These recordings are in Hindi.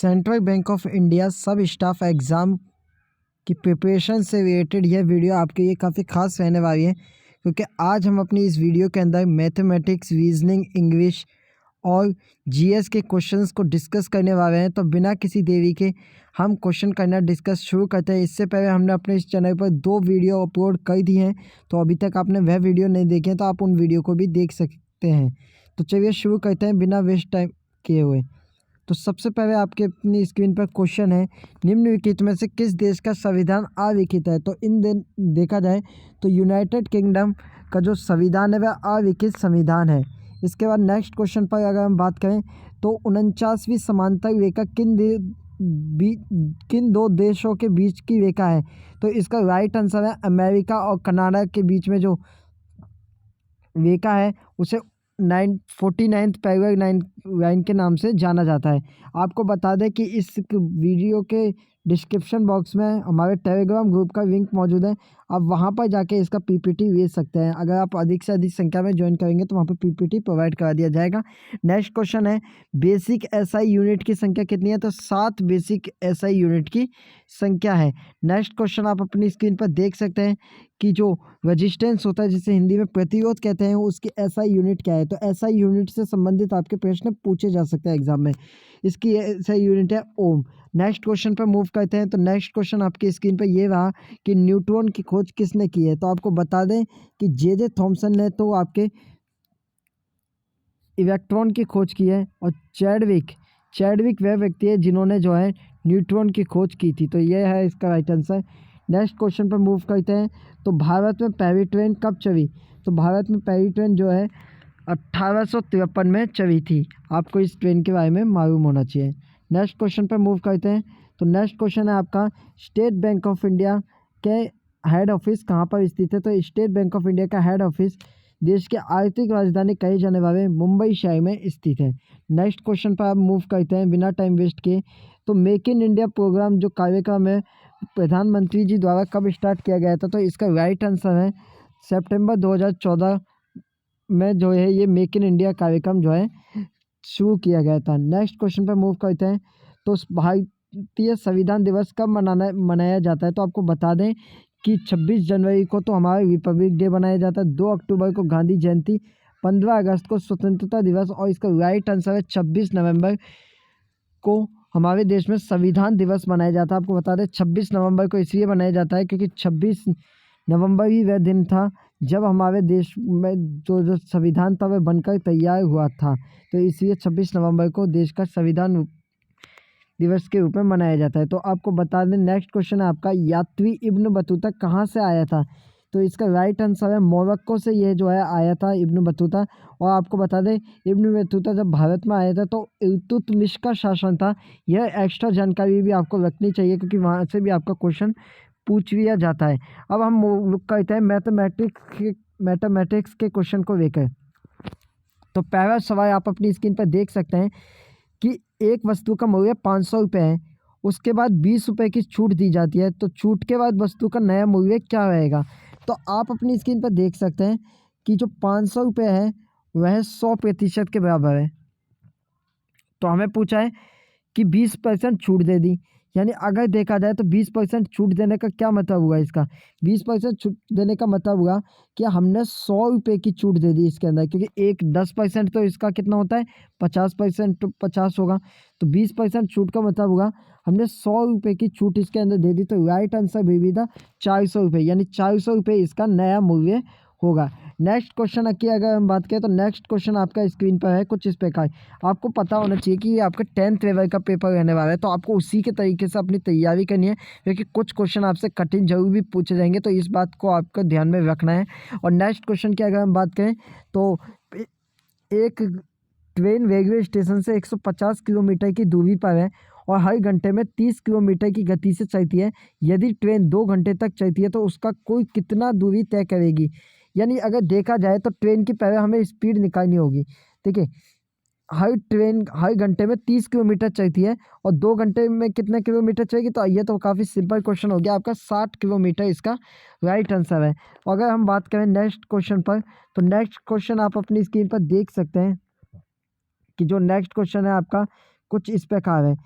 सेंट्रल बैंक ऑफ इंडिया सब स्टाफ एग्ज़ाम की प्रिपरेशन से रिलेटेड यह वीडियो आपके लिए काफ़ी खास रहने वाली है, क्योंकि आज हम अपनी इस वीडियो के अंदर मैथमेटिक्स, रीजनिंग, इंग्लिश और जीएस के क्वेश्चंस को डिस्कस करने वाले हैं। तो बिना किसी देरी के हम क्वेश्चन करना डिस्कस शुरू करते हैं। इससे पहले हमने अपने इस चैनल पर 2 वीडियो अपलोड कर दी हैं, तो अभी तक आपने वह वीडियो नहीं देखे तो आप उन वीडियो को भी देख सकते हैं। तो चलिए शुरू करते हैं बिना वेस्ट टाइम किए हुए। तो सबसे पहले आपके अपनी स्क्रीन पर क्वेश्चन है, निम्नलिखित में से किस देश का संविधान अलिखित है। तो इन दिन देखा जाए तो यूनाइटेड किंगडम का जो संविधान है वह अलिखित संविधान है। इसके बाद नेक्स्ट क्वेश्चन पर अगर हम बात करें तो 49वीं समांतर रेखा किन 2 देशों के बीच की रेखा है। तो इसका राइट आंसर है अमेरिका और कनाडा के बीच में जो रेखा है उसे 49th पैरेलल लाइन के नाम से जाना जाता है। आपको बता दें कि इस वीडियो के डिस्क्रिप्शन बॉक्स में हमारे टेलीग्राम ग्रुप का लिंक मौजूद है, आप वहां पर जाके इसका पीपीटी ले सकते हैं। अगर आप अधिक से अधिक संख्या में ज्वाइन करेंगे तो वहां पर पीपीटी प्रोवाइड करा दिया जाएगा। नेक्स्ट क्वेश्चन है, बेसिक एसआई यूनिट की संख्या कितनी है। तो 7 बेसिक एसआई यूनिट की संख्या है। नेक्स्ट क्वेश्चन आप अपनी स्क्रीन पर देख सकते हैं कि जो रेजिस्टेंस होता है, जिसे हिंदी में प्रतिरोध कहते हैं, उसकी एसआई यूनिट क्या है। तो एसआई यूनिट से संबंधित आपके प्रश्न पूछे जा सकते हैं एग्जाम में। इसकी एसआई यूनिट है ओम। नेक्स्ट क्वेश्चन पर मूव करते हैं। तो नेक्स्ट क्वेश्चन आपकी स्क्रीन पर ये रहा कि न्यूट्रॉन की खोज किसने की है। तो आपको बता दें कि जे थॉमसन ने तो आपके इलेक्ट्रॉन की खोज की है, और चैडविक वह व्यक्ति है जिन्होंने जो है न्यूट्रॉन की खोज की थी। तो यह है इसका राइट आंसर। नेक्स्ट क्वेश्चन पर मूव करते हैं। तो भारत में पहली ट्रेन कब चली। तो भारत में पहली ट्रेन जो है 1853 में चली थी। आपको इस ट्रेन के बारे में मालूम होना चाहिए। नेक्स्ट क्वेश्चन पर मूव करते हैं। तो नेक्स्ट क्वेश्चन है आपका, स्टेट बैंक ऑफ इंडिया के हेड ऑफिस कहाँ पर स्थित है। तो स्टेट बैंक ऑफ इंडिया का हेड ऑफिस देश की आर्थिक राजधानी कहे जाने वाले मुंबई शहर में स्थित है। नेक्स्ट क्वेश्चन पर आप मूव करते हैं बिना टाइम वेस्ट किए। तो मेक इन इंडिया प्रोग्राम जो कार्यक्रम है प्रधानमंत्री जी द्वारा कब स्टार्ट किया गया था। तो इसका राइट आंसर है सितंबर 2014 में जो है ये मेक इन इंडिया कार्यक्रम जो है शुरू किया गया था। नेक्स्ट क्वेश्चन पर मूव करते हैं। तो भारतीय संविधान दिवस कब मनाया जाता है। तो आपको बता दें कि 26 जनवरी को तो हमारा रिपब्लिक डे मनाया जाता है, 2 अक्टूबर को गांधी जयंती, 15 अगस्त को स्वतंत्रता दिवस, और इसका राइट आंसर है 26 नवंबर को हमारे देश में संविधान दिवस मनाया जाता है। आपको बता दें 26 नवंबर को इसलिए मनाया जाता है क्योंकि 26 नवंबर ही वह दिन था जब हमारे देश में जो संविधान था वह बनकर तैयार हुआ था। तो इसलिए 26 नवंबर को देश का संविधान दिवस के रूप में मनाया जाता है। तो आपको बता दें नेक्स्ट क्वेश्चन है आपका, यात्री इब्न बतूता कहाँ से आया था। तो इसका राइट आंसर है मोरक्को से यह जो है आया था इब्न बतूता। और आपको बता दें इब्न बतूता जब भारत में आया था तो इल्तुतमिश का शासन था। यह एक्स्ट्रा जानकारी भी आपको रखनी चाहिए क्योंकि वहाँ से भी आपका क्वेश्चन पूछ लिया जाता है। अब हम लुक करते हैं मैथमेटिक्स के क्वेश्चन को लेकर। तो पहला सवाल आप अपनी स्क्रीन पर देख सकते हैं कि एक वस्तु का मूल्य 500 रुपये है, उसके बाद 20 रुपये की छूट दी जाती है, तो छूट के बाद वस्तु का नया मूल्य क्या रहेगा। तो आप अपनी स्क्रीन पर देख सकते हैं कि जो 500 रुपये है वह 100% के बराबर है। तो हमें पूछा है कि 20% छूट दे दी, यानी अगर देखा जाए तो 20% छूट देने का क्या मतलब हुआ। इसका 20% छूट देने का मतलब हुआ कि हमने 100 रुपये की छूट दे दी इसके अंदर, क्योंकि एक 10% तो इसका कितना होता है 50%, तो 50 होगा। तो 20% छूट का मतलब हुआ हमने 100 रुपये की छूट इसके अंदर दे दी। तो राइट आंसर भी था 400 रुपये, यानी 400 रुपये इसका नया मूल्य होगा। नेक्स्ट क्वेश्चन की अगर हम बात करें तो नेक्स्ट क्वेश्चन आपका स्क्रीन पर है कुछ इस प्रकार। आपको पता होना चाहिए कि ये आपका 10th लेवल का पेपर रहने वाला है, तो आपको उसी के तरीके से अपनी तैयारी करनी है क्योंकि कुछ क्वेश्चन आपसे कठिन जरूर भी पूछे जाएंगे, तो इस बात को आपको ध्यान में रखना है। और नेक्स्ट क्वेश्चन की अगर हम बात करें तो एक ट्रेन रेलवे स्टेशन से 150 किलोमीटर की दूरी पर है और हर घंटे में 30 किलोमीटर की गति से चलती है। यदि ट्रेन 2 घंटे तक चलती है तो उसका कोई कितना दूरी तय करेगी। यानी अगर देखा जाए तो ट्रेन की पहले हमें स्पीड निकालनी होगी। ठीक है, हर ट्रेन हर घंटे में 30 किलोमीटर चलती है और 2 घंटे में कितने किलोमीटर चलेगी। तो ये तो काफ़ी सिंपल क्वेश्चन हो गया आपका, 60 किलोमीटर इसका राइट आंसर है। और अगर हम बात करें नेक्स्ट क्वेश्चन पर, तो नेक्स्ट क्वेश्चन आप अपनी स्क्रीन पर देख सकते हैं कि जो नेक्स्ट क्वेश्चन है आपका कुछ इस प्रकार है।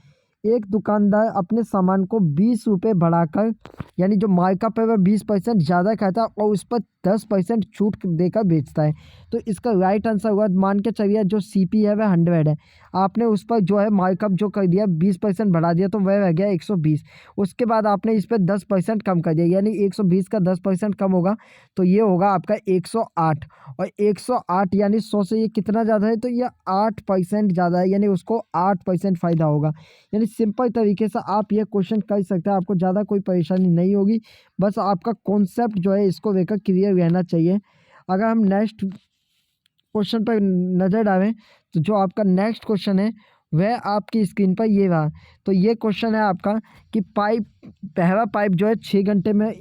एक दुकानदार अपने सामान को 20 रुपये बढ़ाकर, यानी जो मार्कअप है वह 20% ज़्यादा खाता है और उस पर 10% छूट देकर बेचता है। तो इसका राइट आंसर हुआ, मान के चलिए जो CP है वह 100 है, आपने उस पर जो है मार्कअप जो कर दिया 20% बढ़ा दिया तो वह रह गया 120। उसके बाद आपने इस पर 10% कम कर दिया, यानी 120 का 10% कम होगा तो ये होगा आपका 108। और 108 यानी 100 से ये कितना ज़्यादा है, तो ये 8% ज़्यादा है, यानी उसको 8% फ़ायदा होगा। यानी सिंपल तरीके से आप ये क्वेश्चन कर सकते हैं, आपको ज़्यादा कोई परेशानी नहीं होगी, बस आपका कॉन्सेप्ट जो है इसको लेकर क्लियर रहना चाहिए। अगर हम नेक्स्ट क्वेश्चन पर नज़र डालें तो जो आपका नेक्स्ट क्वेश्चन है वह आपकी स्क्रीन पर ये रहा। तो ये क्वेश्चन है आपका कि पहला पाइप जो है 6 घंटे में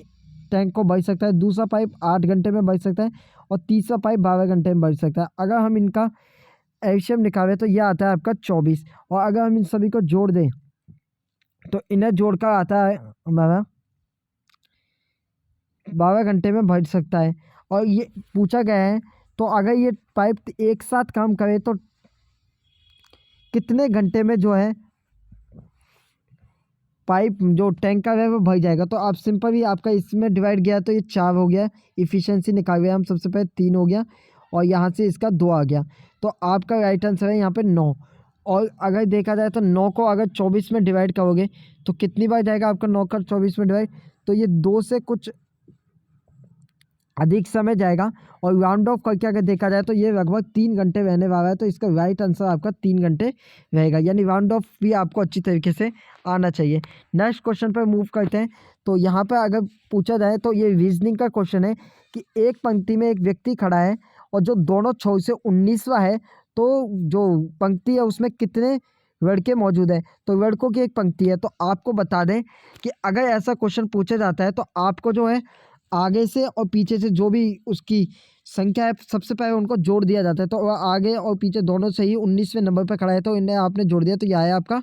टैंक को भर सकता है, दूसरा पाइप 8 घंटे में भर सकता है और तीसरा पाइप 12 घंटे में भर सकता है। अगर हम इनका एलसीएम निकालें तो यह आता है आपका 24, और अगर हम इन सभी को जोड़ दें तो इन्हें जोड़कर आता है हमारा 12 घंटे में भर सकता है। और ये पूछा गया है तो अगर ये पाइप एक साथ काम करे तो कितने घंटे में जो है पाइप जो टैंकर है वो भर जाएगा। तो आप सिंपल ही आपका इसमें डिवाइड किया तो ये 4 हो गया, इफ़िशियंसी निकाल गया हम सबसे पहले 3 हो गया और यहाँ से इसका 2 आ गया। तो आपका राइट आंसर है यहाँ पे 9। और अगर देखा जाए तो 9 को अगर 24 में डिवाइड करोगे तो कितनी बार जाएगा आपका 9 का 24 में डिवाइड, तो ये 2 से कुछ अधिक समय जाएगा। और राउंड ऑफ करके अगर देखा जाए तो ये लगभग 3 घंटे रहने वाला है, तो इसका राइट आंसर आपका 3 घंटे रहेगा, यानी राउंड ऑफ भी आपको अच्छी तरीके से आना चाहिए। नेक्स्ट क्वेश्चन पर मूव करते हैं। तो यहाँ पर अगर पूछा जाए तो ये रीजनिंग का क्वेश्चन है कि एक पंक्ति में एक व्यक्ति खड़ा है और जो दोनों छोर से 19वां है, तो जो पंक्ति है उसमें कितने लड़के मौजूद हैं। तो लड़कों की एक पंक्ति है, तो आपको बता दें कि अगर ऐसा क्वेश्चन पूछा जाता है तो आपको जो है आगे से और पीछे से जो भी उसकी संख्या है सबसे पहले उनको जोड़ दिया जाता है। तो वह आगे और पीछे दोनों से ही 19वें नंबर पर खड़ा है, तो इन्हें आपने जोड़ दिया तो यह आया आपका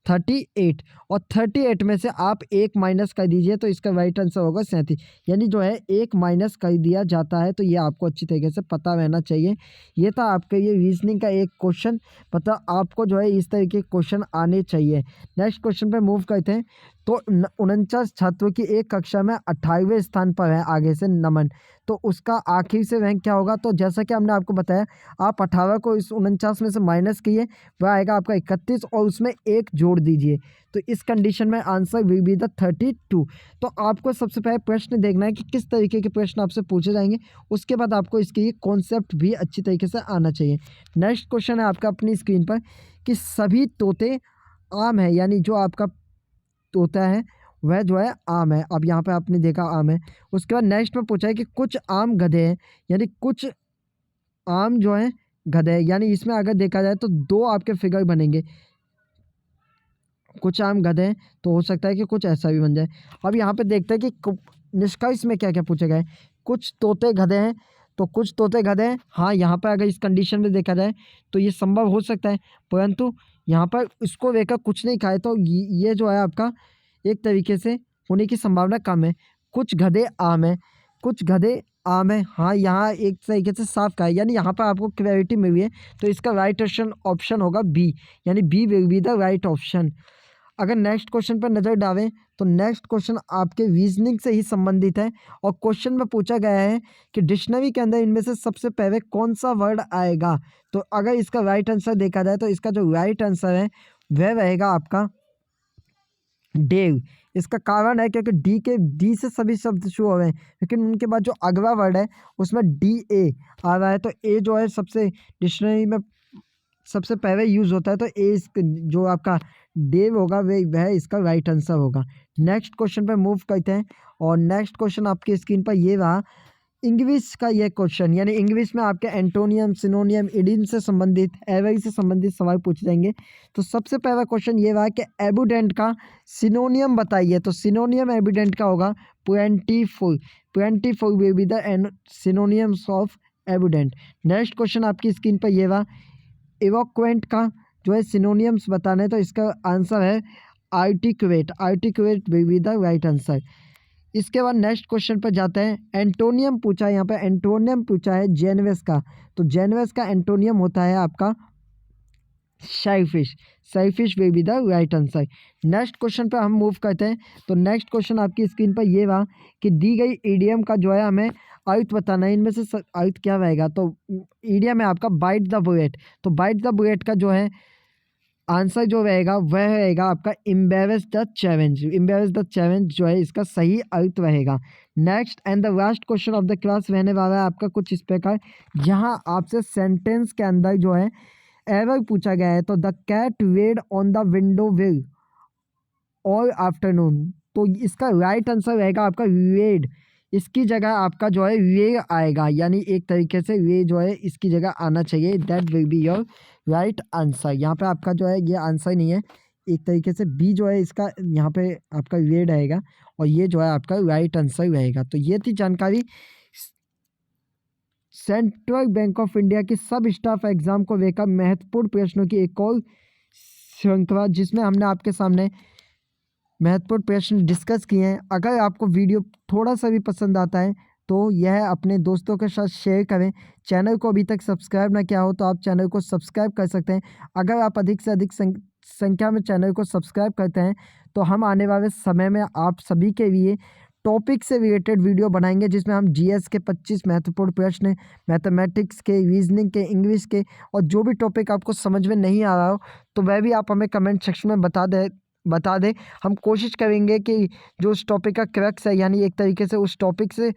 38। और 38 में से आप 1 माइनस कर दीजिए तो इसका राइट आंसर होगा 37, यानी जो है 1 माइनस कर दिया जाता है। तो ये आपको अच्छी तरीके से पता रहना चाहिए। ये था आपके ये रीजनिंग का एक क्वेश्चन, पता आपको जो है इस तरीके के क्वेश्चन आने चाहिए। नेक्स्ट क्वेश्चन पे मूव करते हैं। तो 49 छात्रों की एक कक्षा में 28वें स्थान पर है आगे से नमन, तो उसका आखिर से रैंक क्या होगा। तो जैसा कि हमने आपको बताया, आप 18 को इस 49 में से माइनस कीजिए, वह आएगा आपका 31 और उसमें 1 जोड़ दीजिए, तो इस कंडीशन में आंसर विल बी द 32। तो आपको सबसे पहले प्रश्न देखना है कि किस तरीके के प्रश्न आपसे पूछे जाएंगे, उसके बाद आपको इसकी कॉन्सेप्ट भी अच्छी तरीके से आना चाहिए। नेक्स्ट क्वेश्चन है आपका अपनी स्क्रीन पर कि सभी तोते आम है, यानी जो आपका तोता है वह जो है आम है। अब यहाँ पे आपने देखा आम है। उसके बाद नेक्स्ट में पूछा है कि कुछ आम गधे हैं, यानी कुछ आम जो है गधे हैं, यानी इसमें अगर देखा जाए तो 2 आपके फिगर बनेंगे, कुछ आम गधे हैं, तो हो सकता है कि कुछ ऐसा भी बन जाए। अब यहाँ पे देखते हैं कि निष्कर्ष में क्या क्या पूछा गया है। कुछ तोते गधे हैं, तो कुछ तोते गधे हैं, हाँ यहाँ पर अगर इस कंडीशन में देखा जाए तो ये संभव हो सकता है, परंतु यहाँ पर इसको लेकर कुछ नहीं खाए तो ये जो है आपका एक तरीके से होने की संभावना कम है। कुछ गधे आम है, कुछ गधे आम है, हाँ यहाँ एक तरीके से साफ कहा है, यानी यहाँ पर आपको क्लैरिटी मिली है, तो इसका राइट ऑप्शन होगा बी, यानी b will be the right option. अगर नेक्स्ट क्वेश्चन पर नज़र डालें तो नेक्स्ट क्वेश्चन आपके रीजनिंग से ही संबंधित है और क्वेश्चन में पूछा गया है कि डिक्शनरी के अंदर इनमें से सबसे पहले कौन सा वर्ड आएगा। तो अगर इसका राइट आंसर देखा जाए तो इसका जो राइट आंसर है वह रहेगा आपका डेव। इसका कारण है क्योंकि डी से सभी शब्द शुरू हो रहे हैं, लेकिन उनके बाद जो अगला वर्ड है उसमें DA आ रहा है, तो ए जो है सबसे डिक्शनरी में सबसे पहले यूज़ होता है, तो ए जो आपका डेव होगा वह इसका राइट आंसर होगा। नेक्स्ट क्वेश्चन पे मूव करते हैं और नेक्स्ट क्वेश्चन आपकी स्क्रीन पर ये रहा इंग्लिश का ये क्वेश्चन, यानी इंग्लिश में आपके एंटोनियम, सिनोनियम, इडियम से संबंधित, एवरी से संबंधित सवाल पूछे जाएंगे। तो सबसे पहला क्वेश्चन ये रहा कि एबुडेंट का सिनोनियम बताइए। तो सिनोनियम एबुडेंट का होगा plentiful, plentiful will be the synonyms of abundant. Next question आपकी स्क्रीन पर ये रहा इवोक्वेंट का जो है सिनोनियम्स बताना है, तो इसका आंसर है articulate, articulate will be the right answer. इसके बाद नेक्स्ट क्वेश्चन पर जाते हैं। एंटोनियम पूछा है, यहाँ पे एंटोनियम पूछा है जेनवेस का, तो जेनवेस का एंटोनियम होता है आपका shellfish, shellfish will be the right answer. Next question पे हम मूव करते हैं। तो नेक्स्ट क्वेश्चन आपकी स्क्रीन पर ये रहा कि दी गई ईडियम का जो है हमें अर्थ बताना है। इनमें से अर्थ क्या रहेगा? तो ईडियम है आपका बाइट द बुलेट। तो बाइट द बुलेट का जो है आंसर जो रहेगा वह रहेगा आपका embarrass the challenge. Embarrass the challenge जो है इसका सही अर्थ रहेगा। Next and the last question of the class रहने वाला है आपका कुछ इस प्रकार, जहां आपसे सेंटेंस के अंदर जो है एवर पूछा गया है। तो the cat wade on the window will all afternoon. तो इसका राइट आंसर रहेगा आपका वेड। इसकी जगह आपका जो है वे आएगा, यानी एक तरीके से वे जो है इसकी जगह आना चाहिए। That will be your right answer. यहाँ पे आपका जो है ये आंसर नहीं है, एक तरीके से बी जो है इसका यहाँ पे आपका वेड आएगा और ये जो है आपका राइट आंसर रहेगा। तो ये थी जानकारी सेंट्रल बैंक ऑफ इंडिया की सब स्टाफ एग्जाम को लेकर महत्वपूर्ण प्रश्नों की एक और श्रृंखला, जिसमें हमने आपके सामने महत्वपूर्ण प्रश्न डिस्कस किए हैं। अगर आपको वीडियो थोड़ा सा भी पसंद आता है तो यह अपने दोस्तों के साथ शेयर करें। चैनल को अभी तक सब्सक्राइब ना किया हो तो आप चैनल को सब्सक्राइब कर सकते हैं। अगर आप अधिक से अधिक संख्या में चैनल को सब्सक्राइब करते हैं तो हम आने वाले समय में आप सभी के लिए टॉपिक से रिलेटेड वीडियो बनाएंगे, जिसमें हम जीएस के 25 महत्वपूर्ण प्रश्न, मैथमेटिक्स के, रीजनिंग के, इंग्लिश के और जो भी टॉपिक आपको समझ में नहीं आ रहा हो तो वह भी आप हमें कमेंट सेक्शन में बता दें। हम कोशिश करेंगे कि जो उस टॉपिक का क्रक्स है, यानी एक तरीके से उस टॉपिक से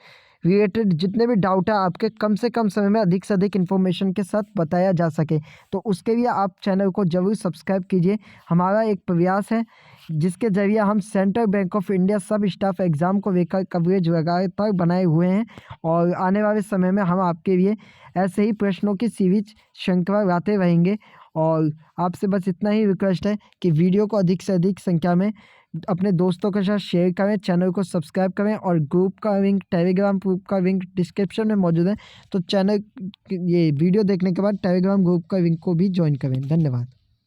रिलेटेड जितने भी डाउट है आपके कम से कम समय में अधिक से अधिक इन्फॉर्मेशन के साथ बताया जा सके। तो उसके लिए आप चैनल को ज़रूर सब्सक्राइब कीजिए। हमारा एक प्रयास है जिसके ज़रिए हम सेंट्रल बैंक ऑफ इंडिया सब स्टाफ एग्ज़ाम को लेकर कवरेज लगातार बनाए हुए हैं और आने वाले समय में हम आपके लिए ऐसे ही प्रश्नों की सीरीज श्रृंखला लाते रहेंगे। और आपसे बस इतना ही रिक्वेस्ट है कि वीडियो को अधिक से अधिक संख्या में अपने दोस्तों के साथ शेयर करें, चैनल को सब्सक्राइब करें और ग्रुप का लिंक, टेलीग्राम ग्रुप का लिंक डिस्क्रिप्शन में मौजूद है। तो चैनल ये वीडियो देखने के बाद टेलीग्राम ग्रुप का लिंक को भी ज्वाइन करें। धन्यवाद।